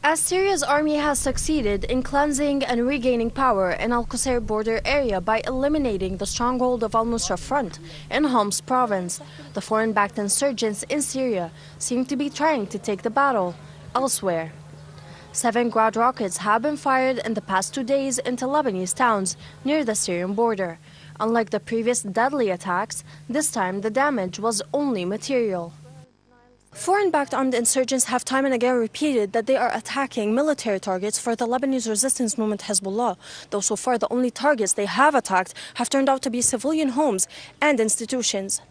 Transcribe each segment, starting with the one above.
As Syria's army has succeeded in cleansing and regaining power in Al-Qusayr border area by eliminating the stronghold of Al-Nusra Front in Homs province, the foreign-backed insurgents in Syria seem to be trying to take the battle elsewhere. 7 Grad rockets have been fired in the past 2 days into Lebanese towns near the Syrian border. Unlike the previous deadly attacks, this time the damage was only material. Foreign-backed armed insurgents have time and again repeated that they are attacking military targets for the Lebanese resistance movement Hezbollah, though so far the only targets they have attacked have turned out to be civilian homes and institutions.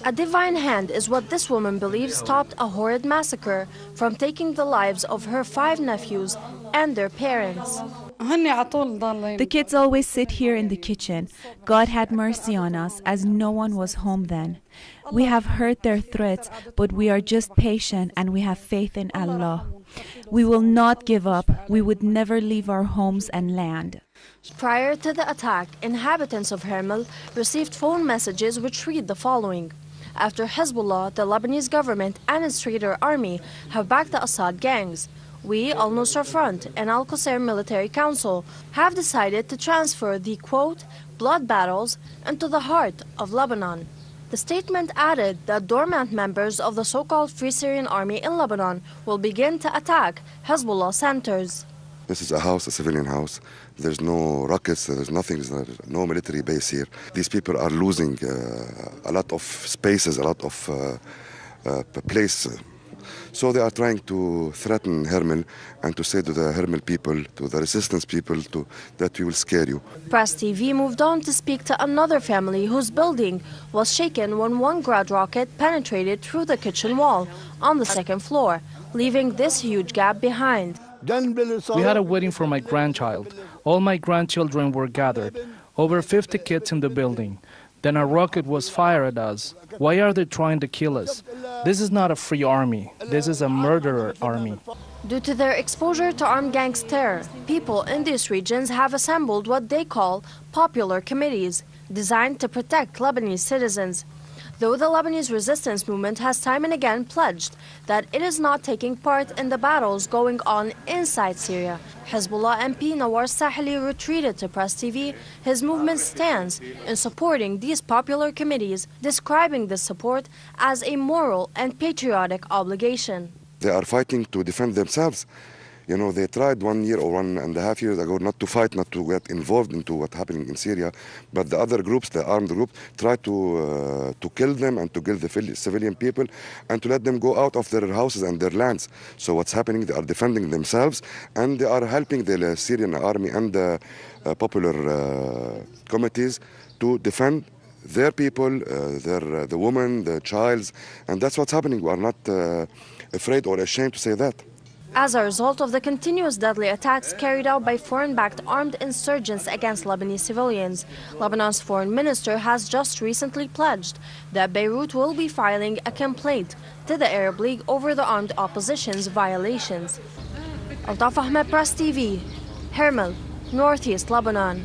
A divine hand is what this woman believes stopped a horrid massacre from taking the lives of her 5 nephews and their parents. The kids always sit here in the kitchen. God had mercy on us, as no one was home then. We have heard their threats, but we are just patient and we have faith in Allah. We will not give up. We would never leave our homes and land. Prior to the attack, inhabitants of Hermel received phone messages which read the following: after Hezbollah, the Lebanese government and its traitor army have backed the Assad gangs, we, Al-Nusra Front and Al-Qusayr Military Council, have decided to transfer the, quote, blood battles into the heart of Lebanon. The statement added that dormant members of the so-called Free Syrian Army in Lebanon will begin to attack Hezbollah centers. This is a house, a civilian house. There's no rockets, there's nothing, there's no military base here. These people are losing a lot of spaces, a lot of place. So they are trying to threaten Hermel and to say to the Hermel people, to the resistance people, that we will scare you. Press TV moved on to speak to another family whose building was shaken when 1 Grad rocket penetrated through the kitchen wall on the 2nd floor, leaving this huge gap behind. We had a wedding for my grandchild. All my grandchildren were gathered. Over 50 kids in the building. Then a rocket was fired at us. Why are they trying to kill us? This is not a free army. This is a murderer army. Due to their exposure to armed gangs' terror, people in these regions have assembled what they call popular committees, designed to protect Lebanese citizens. Though the Lebanese resistance movement has time and again pledged that it is not taking part in the battles going on inside Syria, Hezbollah MP Nawar Sahili retreated to Press TV his movement stands in supporting these popular committees, describing this support as a moral and patriotic obligation. They are fighting to defend themselves. You know, they tried 1 year or 1.5 years ago not to fight, not to get involved into what's happening in Syria. But the other groups, the armed group, try to kill them and to kill the civilian people and to let them go out of their houses and their lands. So what's happening, they are defending themselves and they are helping the Syrian army and the popular committees to defend their people, the women, the childs, and that's what's happening. We are not afraid or ashamed to say that. As a result of the continuous deadly attacks carried out by foreign-backed armed insurgents against Lebanese civilians, Lebanon's foreign minister has just recently pledged that Beirut will be filing a complaint to the Arab League over the armed opposition's violations. Altaf Ahmed, Press TV, Hermel, Northeast Lebanon.